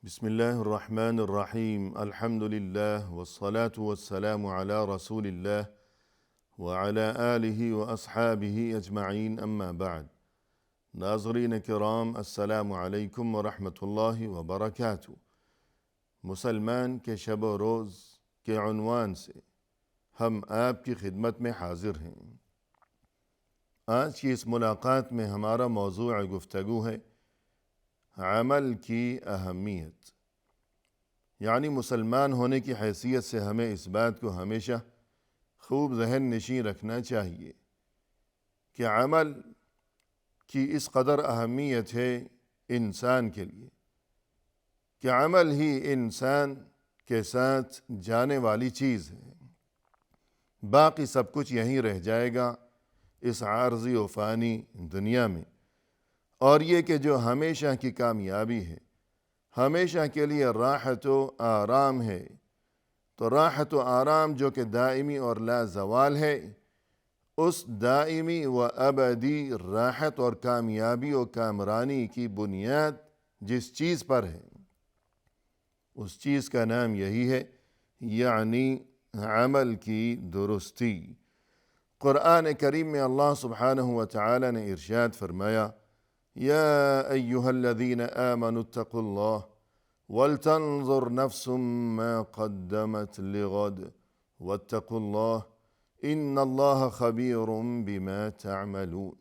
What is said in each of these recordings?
بسم الله الرحمن الرحيم الحمد لله والصلاة والسلام على رسول الله وعلى آله وأصحابه أجمعين أما بعد ناظرین کرام السلام علیکم ورحمۃ اللہ وبرکاتہ۔ مسلمان کے شب و روز کے عنوان سے ہم آپ کی خدمت میں حاضر ہیں۔ آج کی اس ملاقات میں ہمارا موضوع گفتگو ہے عمل کی اہمیت، یعنی مسلمان ہونے کی حیثیت سے ہمیں اس بات کو ہمیشہ خوب ذہن نشین رکھنا چاہیے کہ عمل کی اس قدر اہمیت ہے انسان کے لیے کہ عمل ہی انسان کے ساتھ جانے والی چیز ہے، باقی سب کچھ یہیں رہ جائے گا اس عارضی و فانی دنیا میں۔ اور یہ کہ جو ہمیشہ کی کامیابی ہے، ہمیشہ کے لیے راحت و آرام ہے، تو راحت و آرام جو کہ دائمی اور لا زوال ہے، اس دائمی و ابدی راحت اور کامیابی و کامرانی کی بنیاد جس چیز پر ہے، اس چیز کا نام یہی ہے، یعنی عمل کی درستی۔ قرآن کریم میں اللہ سبحانہ وتعالی نے ارشاد فرمایا، یا ایہا الذین آمنوا اتقوا اللہ ولتنظر نفس ما قدمت لغد واتقوا اللہ ان اللہ خبیر بما تعملون۔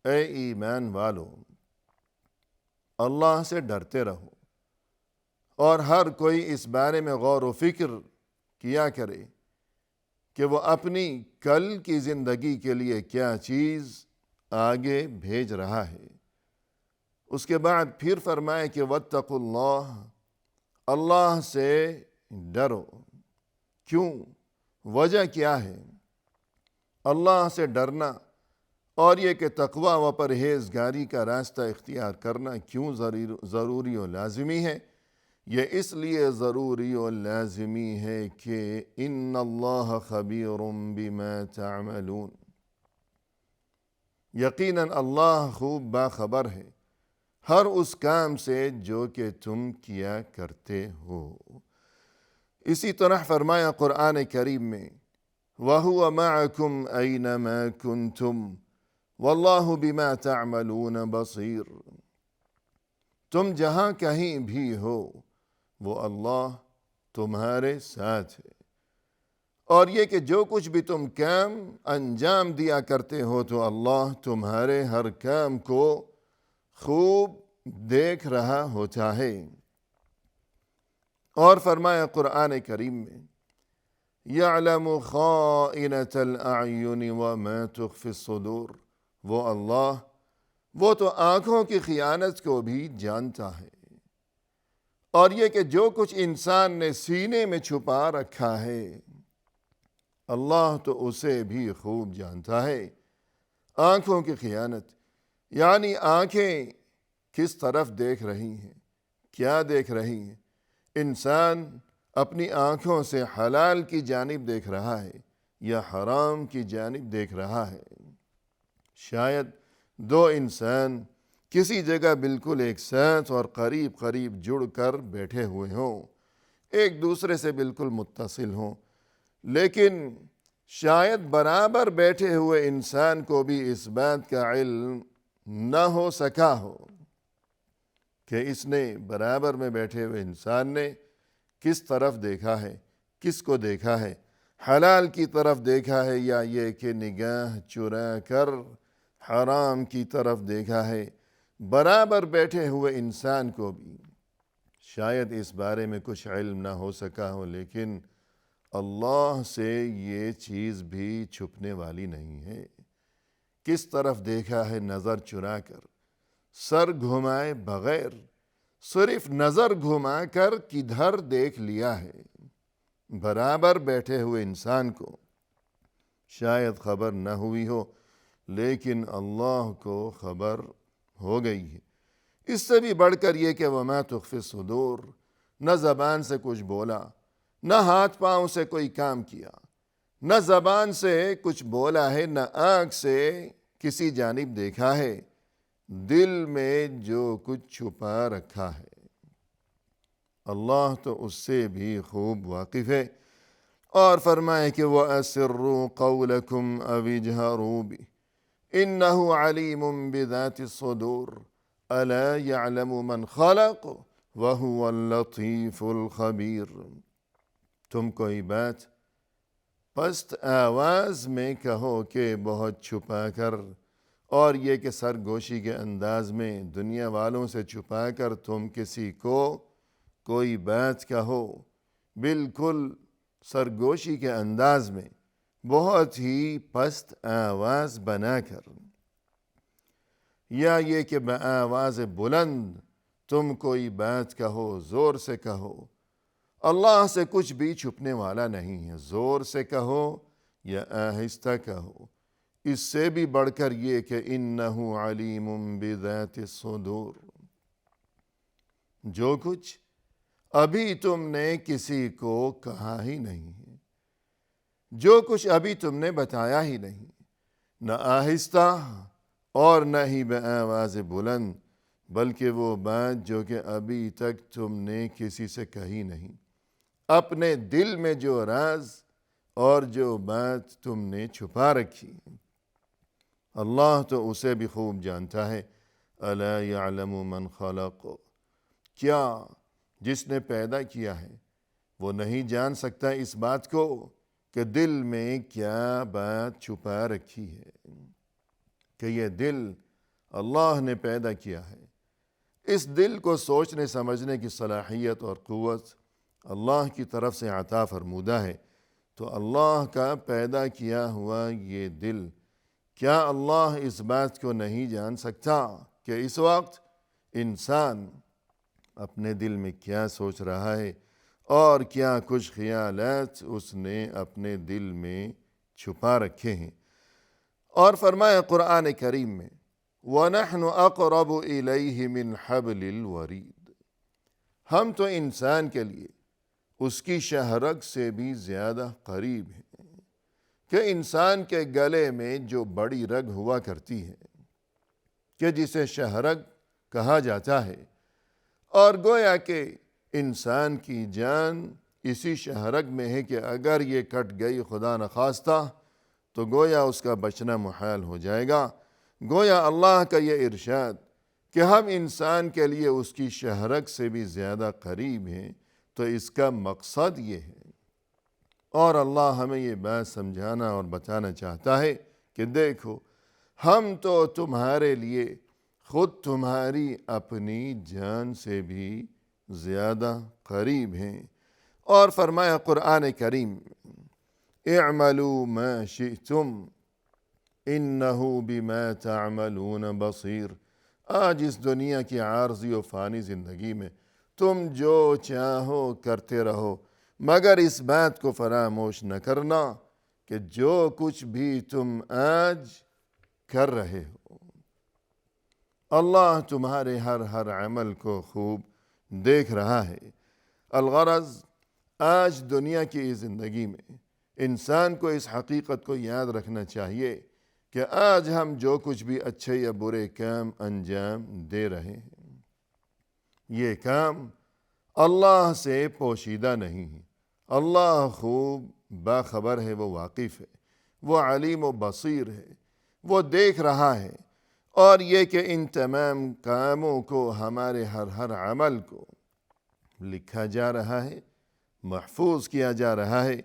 اے ایمان والو، اللہ سے ڈرتے رہو اور ہر کوئی اس بارے میں غور و فکر کیا کرے کہ وہ اپنی کل کی زندگی کے لیے کیا چیز آگے بھیج رہا ہے۔ اس کے بعد پھر فرمائے کہ واتقوا اللہ، اللہ سے ڈرو۔ کیوں؟ وجہ کیا ہے اللہ سے ڈرنا اور یہ کہ تقوی و پرہیزگاری کا راستہ اختیار کرنا کیوں ضروری و لازمی ہے؟ یہ اس لیے ضروری و لازمی ہے کہ ان اللہ خبیر بما تعملون، یقیناً اللہ خوب باخبر ہے ہر اس کام سے جو کہ تم کیا کرتے ہو۔ اسی طرح فرمایا قرآن کریم میں، وَهُوَ مَعَكُمْ أَيْنَمَا كُنْتُمْ وَاللَّهُ بِمَا تَعْمَلُونَ بَصِيرٌ۔ تم جہاں کہیں بھی ہو وہ اللہ تمہارے ساتھ ہے، اور یہ کہ جو کچھ بھی تم کام انجام دیا کرتے ہو تو اللہ تمہارے ہر کام کو خوب دیکھ رہا ہوتا ہے۔ اور فرمایا قرآن کریم میں، یعلم خائنۃ الاعین وما تخفی الصدور۔ وہ اللہ، وہ تو آنکھوں کی خیانت کو بھی جانتا ہے، اور یہ کہ جو کچھ انسان نے سینے میں چھپا رکھا ہے اللہ تو اسے بھی خوب جانتا ہے۔ آنکھوں کی خیانت یعنی آنکھیں کس طرف دیکھ رہی ہیں، کیا دیکھ رہی ہیں؟ انسان اپنی آنکھوں سے حلال کی جانب دیکھ رہا ہے یا حرام کی جانب دیکھ رہا ہے؟ شاید دو انسان کسی جگہ بالکل ایک ساتھ اور قریب قریب جڑ کر بیٹھے ہوئے ہوں، ایک دوسرے سے بالکل متصل ہوں، لیکن شاید برابر بیٹھے ہوئے انسان کو بھی اس بات کا علم نہ ہو سکا ہو کہ اس نے برابر میں بیٹھے ہوئے انسان نے کس طرف دیکھا ہے، کس کو دیکھا ہے، حلال کی طرف دیکھا ہے یا یہ کہ نگاہ چرا کر حرام کی طرف دیکھا ہے۔ برابر بیٹھے ہوئے انسان کو بھی شاید اس بارے میں کچھ علم نہ ہو سکا ہو، لیکن اللہ سے یہ چیز بھی چھپنے والی نہیں ہے۔ کس طرف دیکھا ہے نظر چرا کر، سر گھمائے بغیر، صرف نظر گھما کر کدھر دیکھ لیا ہے؟ برابر بیٹھے ہوئے انسان کو شاید خبر نہ ہوئی ہو، لیکن اللہ کو خبر ہو گئی ہے۔ اس سے بھی بڑھ کر یہ کہ وما تخفی الصدور، نہ زبان سے کچھ بولا، نہ ہاتھ پاؤں سے کوئی کام کیا، نہ زبان سے کچھ بولا ہے، نہ آنکھ سے کسی جانب دیکھا ہے، دل میں جو کچھ چھپا رکھا ہے اللہ تو اس سے بھی خوب واقف ہے۔ اور فرمائے کہ وَأَسِرُّوا قَوْلَكُمْ أَوِ اجْهَرُوا بِهِ إِنَّهُ عَلِيمٌ بِذَاتِ الصُّدُورِ أَلَا يَعْلَمُ مَنْ خَلَقَ وَهُوَ اللَّطِيفُ الْخَبِيرُ۔ تم کوئی بات پست آواز میں کہو کہ بہت چھپا کر، اور یہ کہ سرگوشی کے انداز میں دنیا والوں سے چھپا کر تم کسی کو کوئی بات کہو، بالکل سرگوشی کے انداز میں، بہت ہی پست آواز بنا کر، یا یہ کہ بآواز بلند تم کوئی بات کہو، زور سے کہو۔ اللہ سے کچھ بھی چھپنے والا نہیں ہے، زور سے کہو یا آہستہ کہو۔ اس سے بھی بڑھ کر یہ کہ انہ علیم بذات الصدور، جو کچھ ابھی تم نے کسی کو کہا ہی نہیں ہے، جو کچھ ابھی تم نے بتایا ہی نہیں، نہ آہستہ اور نہ ہی بآواز بلند، بلکہ وہ بات جو کہ ابھی تک تم نے کسی سے کہی نہیں، اپنے دل میں جو راز اور جو بات تم نے چھپا رکھی، اللہ تو اسے بھی خوب جانتا ہے۔ الا یعلم من خلق، کیا جس نے پیدا کیا ہے وہ نہیں جان سکتا اس بات کو کہ دل میں کیا بات چھپا رکھی ہے، کہ یہ دل اللہ نے پیدا کیا ہے۔ اس دل کو سوچنے سمجھنے کی صلاحیت اور قوت اللہ کی طرف سے عطا فرمودہ ہے، تو اللہ کا پیدا کیا ہوا یہ دل، کیا اللہ اس بات کو نہیں جان سکتا کہ اس وقت انسان اپنے دل میں کیا سوچ رہا ہے اور کیا کچھ خیالات اس نے اپنے دل میں چھپا رکھے ہیں؟ اور فرمایا قرآن کریم میں وَنَحْنُ أَقْرَبُ إِلَيْهِ مِنْ حَبْلِ الْوَرِيدِ، ہم تو انسان کے لیے اس کی شہرگ سے بھی زیادہ قریب ہیں، کہ انسان کے گلے میں جو بڑی رگ ہوا کرتی ہے کہ جسے شہرگ کہا جاتا ہے، اور گویا کہ انسان کی جان اسی شہرگ میں ہے کہ اگر یہ کٹ گئی خدا نخواستہ تو گویا اس کا بچنا محال ہو جائے گا۔ گویا اللہ کا یہ ارشاد کہ ہم انسان کے لیے اس کی شہرگ سے بھی زیادہ قریب ہیں، تو اس کا مقصد یہ ہے، اور اللہ ہمیں یہ بات سمجھانا اور بتانا چاہتا ہے کہ دیکھو ہم تو تمہارے لیے خود تمہاری اپنی جان سے بھی زیادہ قریب ہیں۔ اور فرمایا قرآن کریم اعملوا ما شئتم انہ بما تعملون بصیر، آج اس دنیا کی عارضی و فانی زندگی میں تم جو چاہو کرتے رہو، مگر اس بات کو فراموش نہ کرنا کہ جو کچھ بھی تم آج کر رہے ہو، اللہ تمہارے ہر عمل کو خوب دیکھ رہا ہے۔ الغرض آج دنیا کی اس زندگی میں انسان کو اس حقیقت کو یاد رکھنا چاہیے کہ آج ہم جو کچھ بھی اچھے یا برے کام انجام دے رہے ہیں، یہ کام اللہ سے پوشیدہ نہیں ہے، اللہ خوب باخبر ہے، وہ واقف ہے، وہ علیم و بصیر ہے، وہ دیکھ رہا ہے، اور یہ کہ ان تمام کاموں کو، ہمارے ہر عمل کو لکھا جا رہا ہے، محفوظ کیا جا رہا ہے۔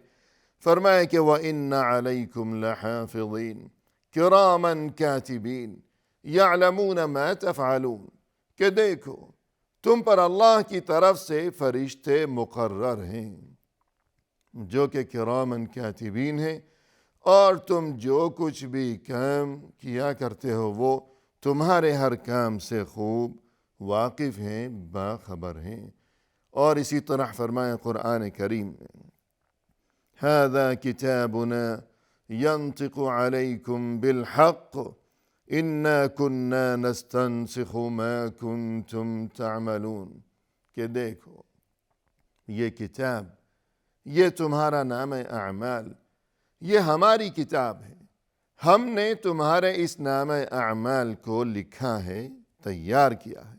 فرمایا کہ وَإِنَّ عَلَيْكُمْ لَحَافِظِينَ كِرَامًا كَاتِبِينَ يَعْلَمُونَ مَا تَفْعَلُونَ، کہ دیکھو تم پر اللہ کی طرف سے فرشتے مقرر ہیں جو کہ کرامن کاتبین ہیں، اور تم جو کچھ بھی کام کیا کرتے ہو وہ تمہارے ہر کام سے خوب واقف ہیں، باخبر ہیں۔ اور اسی طرح فرمایا قرآن کریم هذا كتابنا ينطق عليكم بالحق إنا كنا نستنسخ ما كنتم تعملون، کہ دیکھو یہ کتاب، یہ تمہارا نام اعمال، یہ ہماری کتاب ہے، ہم نے تمہارے اس نام اعمال کو لکھا ہے، تیار کیا ہے،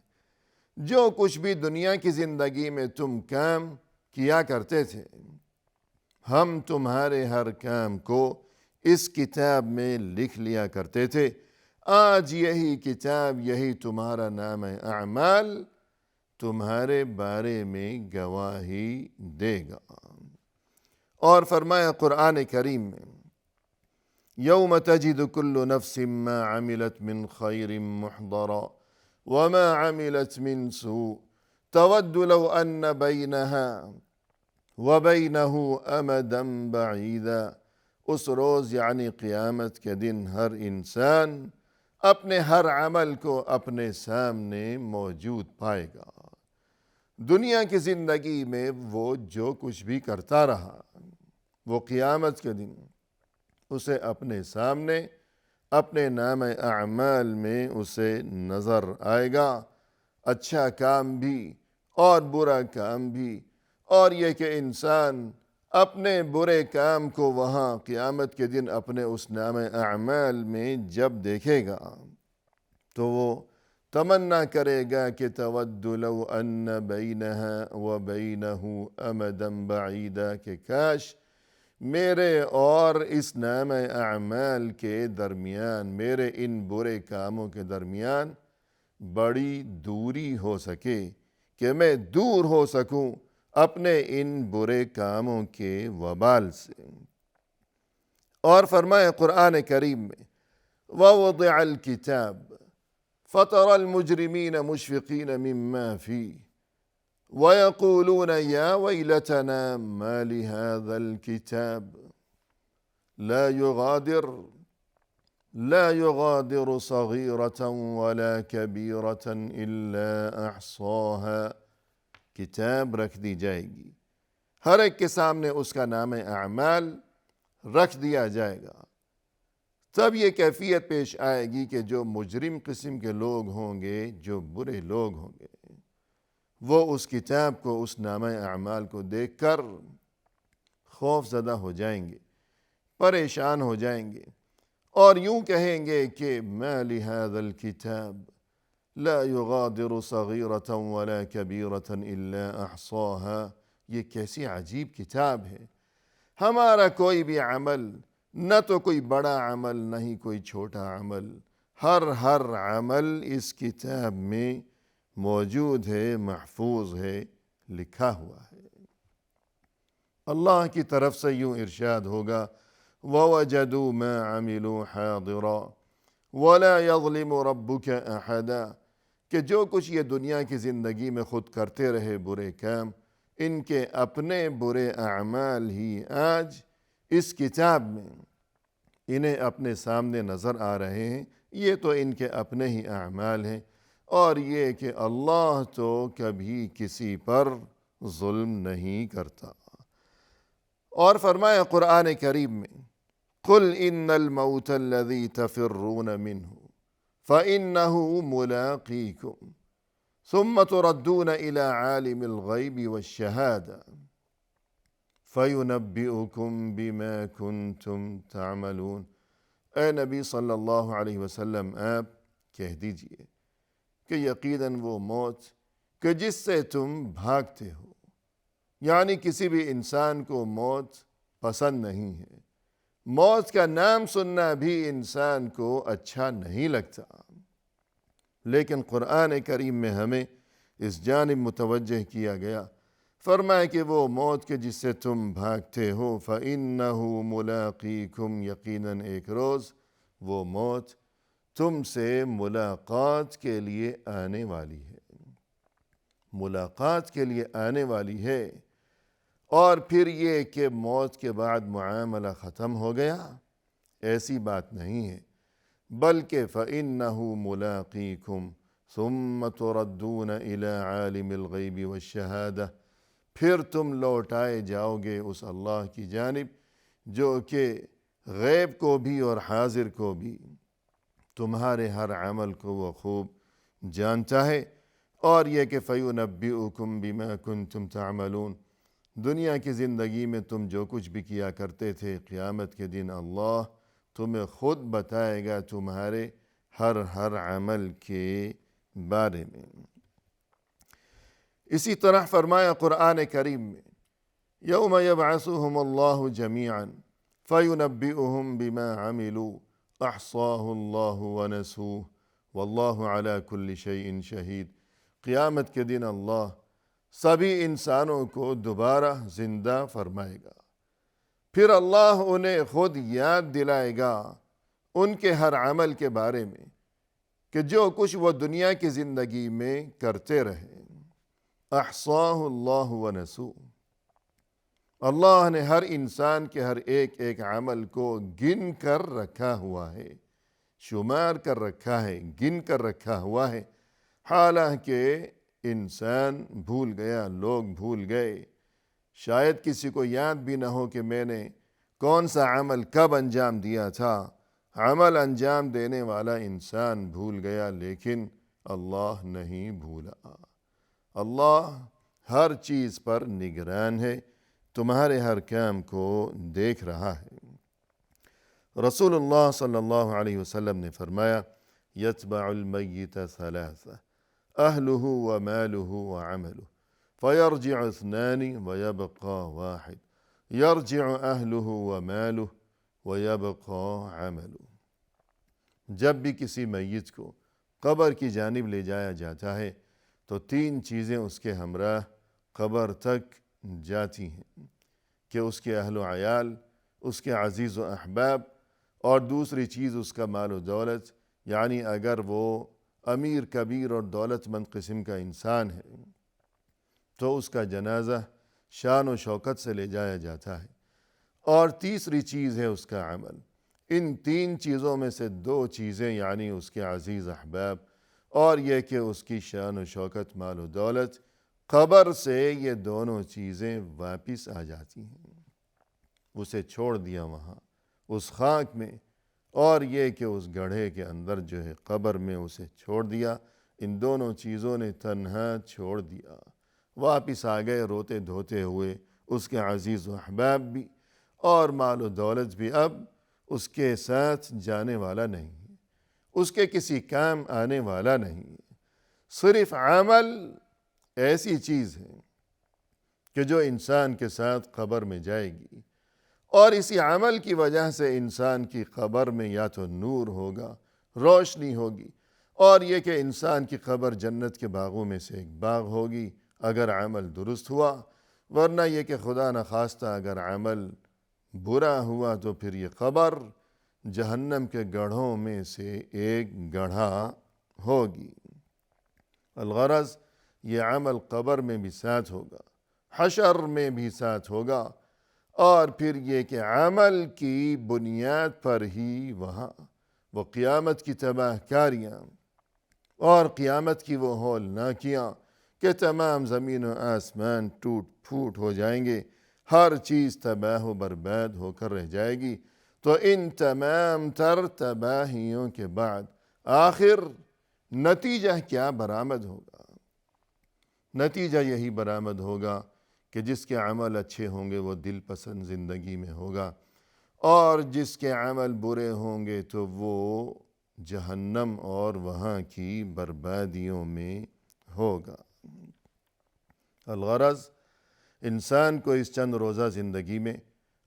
جو کچھ بھی دنیا کی زندگی میں تم کام کیا کرتے تھے، ہم تمہارے ہر کام کو اس کتاب میں لکھ لیا کرتے تھے۔ آج یہی کتاب، یہی تمہارا نام اعمال تمہارے بارے میں گواہی دے گا۔ اور فرمایا قرآن کریم میں، یوم تجد کل نفس ما عملت من خیر محضرا وما عملت من سوء تود لو ان بینها وبینه امدا بعیدا۔ اس روز یعنی قیامت کے دن ہر انسان اپنے ہر عمل کو اپنے سامنے موجود پائے گا۔ دنیا کی زندگی میں وہ جو کچھ بھی کرتا رہا، وہ قیامت کے دن اسے اپنے سامنے اپنے نام اعمال میں اسے نظر آئے گا، اچھا کام بھی اور برا کام بھی۔ اور یہ کہ انسان اپنے برے کام کو وہاں قیامت کے دن اپنے اس نام اعمال میں جب دیکھے گا تو وہ تمنا کرے گا کہ تود لو ان بینها وبینه امدا بعیدا، کہ کاش میرے اور اس نام اعمال کے درمیان، میرے ان برے کاموں کے درمیان بڑی دوری ہو سکے، کہ میں دور ہو سکوں اپنے ان برے کاموں کے وبال سے۔ اور فرمایا قرآن کریم میں، وَوُضِعَ الْكِتَابُ فَتَرَى الْمُجْرِمِينَ مُشْفِقِينَ مِمَّا فِيهِ وَيَقُولُونَ يَا وَيْلَتَنَا مَا لِهَذَا الْكِتَابِ لا يغادر صغيرة ولا كبيرة إلا أحصاها۔ کتاب رکھ دی جائے گی، ہر ایک کے سامنے اس کا نام اعمال رکھ دیا جائے گا۔ تب یہ کیفیت پیش آئے گی کہ جو مجرم قسم کے لوگ ہوں گے، جو برے لوگ ہوں گے، وہ اس کتاب کو، اس نام اعمال کو دیکھ کر خوف زدہ ہو جائیں گے، پریشان ہو جائیں گے، اور یوں کہیں گے کہ ما لهذا الكتاب لا يغادر صغيرة ولا كبيرة إلا أحصاها۔ یہ کیسی عجیب کتاب ہے، ہمارا کوئی بھی عمل، نہ تو کوئی بڑا عمل نہ ہی کوئی چھوٹا عمل، ہر عمل اس کتاب میں موجود ہے، محفوظ ہے، لکھا ہوا ہے۔ اللہ کی طرف سے یوں ارشاد ہوگا، وَوَجَدُوا مَا عَمِلُوا حَاضِرًا وَلَا يَظْلِمُ رَبُّكَ أَحَدًا، کہ جو کچھ یہ دنیا کی زندگی میں خود کرتے رہے برے کام، ان کے اپنے برے اعمال ہی آج اس کتاب میں انہیں اپنے سامنے نظر آ رہے ہیں۔ یہ تو ان کے اپنے ہی اعمال ہیں، اور یہ کہ اللہ تو کبھی کسی پر ظلم نہیں کرتا۔ اور فرمایا قرآن کریم میں، قُلْ إِنَّ الْمَوْتَ الَّذِي تَفِرُّونَ مِنْهُ فَإِنَّهُ مُلَاقِيكُمْ ثُمَّ تُرَدُّونَ إِلَى عَالِمِ الْغَيْبِ وَالشَّهَادَةِ فَيُنَبِّئُكُمْ بِمَا كُنْتُمْ تَعْمَلُونَ۔ اے نبی صلی اللہ علیہ وسلم، آپ کہہ دیجئے کہ یقیناً وہ موت کہ جس سے تم بھاگتے ہو، یعنی کسی بھی انسان کو موت پسند نہیں ہے، موت کا نام سننا بھی انسان کو اچھا نہیں لگتا، لیکن قرآن کریم میں ہمیں اس جانب متوجہ کیا گیا، فرمائے کہ وہ موت کے جس سے تم بھاگتے ہو، فَإِنَّهُ مُلَاقِيكُمْ، یقیناً ایک روز وہ موت تم سے ملاقات کے لیے آنے والی ہے، ملاقات کے لیے آنے والی ہے۔ اور پھر یہ کہ موت کے بعد معاملہ ختم ہو گیا، ایسی بات نہیں ہے، بلکہ فَإِنَّهُ مُلَاقِيكُمْ ثُمَّ تُرَدُّونَ إِلَىٰ عَالِمِ الْغَيْبِ وَالشَّهَادَةِ، پھر تم لوٹائے جاؤ گے اس اللہ کی جانب جو کہ غیب کو بھی اور حاضر کو بھی، تمہارے ہر عمل کو وہ خوب جانتا ہے۔ اور یہ کہ فَيُنَبِّئُكُمْ بِمَا كُنْتُمْ تَعْمَلُونَ، دنیا کی زندگی میں تم جو کچھ بھی کیا کرتے تھے، قیامت کے دن اللہ تمہیں خود بتائے گا تمہارے ہر عمل کے بارے میں۔ اسی طرح فرمایا قرآن کریم میں یوم یبعثہم اللہ جمیعا فینبئہم بما عملوا احصاہ اللہ ونسوہ واللہ علی کل شیء شہید۔ قیامت کے دن اللہ سبھی انسانوں کو دوبارہ زندہ فرمائے گا، پھر اللہ انہیں خود یاد دلائے گا ان کے ہر عمل کے بارے میں کہ جو کچھ وہ دنیا کی زندگی میں کرتے رہے۔ احصاہ اللہ ونسوہ، اللہ نے ہر انسان کے ہر ایک عمل کو گن کر رکھا ہوا ہے، شمار کر رکھا ہے، گن کر رکھا ہوا ہے، حالانکہ انسان بھول گیا، لوگ بھول گئے، شاید کسی کو یاد بھی نہ ہو کہ میں نے کون سا عمل کب انجام دیا تھا۔ عمل انجام دینے والا انسان بھول گیا، لیکن اللہ نہیں بھولا۔ اللہ ہر چیز پر نگران ہے، تمہارے ہر کام کو دیکھ رہا ہے۔ رسول اللہ صلی اللہ علیہ وسلم نے فرمایا یتبع المیت ثلاثہ اہلہ ومالہ وعملہ فیرجع اثنان ویبقى واحد یرجع اہلہ ومالہ ویبقى عملہ۔ جب بھی کسی میت کو قبر کی جانب لے جایا جاتا ہے تو تین چیزیں اس کے ہمراہ قبر تک جاتی ہیں کہ اس کے اہل و عیال، اس کے عزیز و احباب، اور دوسری چیز اس کا مال و دولت، یعنی اگر وہ امیر کبیر اور دولت مند قسم کا انسان ہے تو اس کا جنازہ شان و شوکت سے لے جایا جاتا ہے، اور تیسری چیز ہے اس کا عمل۔ ان تین چیزوں میں سے دو چیزیں، یعنی اس کے عزیز احباب اور یہ کہ اس کی شان و شوکت، مال و دولت، قبر سے یہ دونوں چیزیں واپس آ جاتی ہیں، اسے چھوڑ دیا وہاں اس خاک میں، اور یہ کہ اس گڑھے کے اندر جو ہے قبر میں اسے چھوڑ دیا۔ ان دونوں چیزوں نے تنہا چھوڑ دیا، واپس آ گئے روتے دھوتے ہوئے اس کے عزیز و احباب بھی، اور مال و دولت بھی اب اس کے ساتھ جانے والا نہیں ہے، اس کے کسی کام آنے والا نہیں ہے۔ صرف عمل ایسی چیز ہے کہ جو انسان کے ساتھ قبر میں جائے گی، اور اسی عمل کی وجہ سے انسان کی قبر میں یا تو نور ہوگا، روشنی ہوگی، اور یہ کہ انسان کی قبر جنت کے باغوں میں سے ایک باغ ہوگی اگر عمل درست ہوا، ورنہ یہ کہ خدا نخواستہ اگر عمل برا ہوا تو پھر یہ قبر جہنم کے گڑھوں میں سے ایک گڑھا ہوگی۔ الغرض یہ عمل قبر میں بھی ساتھ ہوگا، حشر میں بھی ساتھ ہوگا، اور پھر یہ کہ عمل کی بنیاد پر ہی وہاں وہ قیامت کی تباہ کاریاں اور قیامت کی وہ ہولناکیاں کہ تمام زمین و آسمان ٹوٹ پھوٹ ہو جائیں گے، ہر چیز تباہ و برباد ہو کر رہ جائے گی۔ تو ان تمام تر تباہیوں کے بعد آخر نتیجہ کیا برآمد ہوگا؟ نتیجہ یہی برآمد ہوگا کہ جس کے عمل اچھے ہوں گے وہ دل پسند زندگی میں ہوگا، اور جس کے عمل برے ہوں گے تو وہ جہنم اور وہاں کی بربادیوں میں ہوگا۔ الغرض انسان کو اس چند روزہ زندگی میں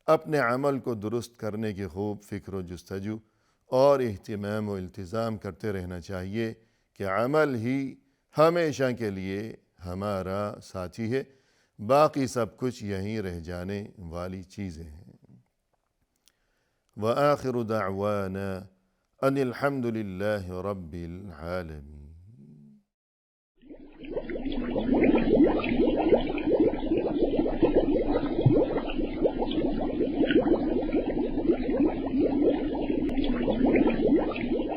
اپنے عمل کو درست کرنے کی خوب فکر و جستجو اور اہتمام و التزام کرتے رہنا چاہیے کہ عمل ہی ہمیشہ کے لیے ہمارا ساتھی ہے، باقی سب کچھ یہیں رہ جانے والی چیزیں ہیں۔ وآخر دعوانا ان الحمد للہ رب العالمین۔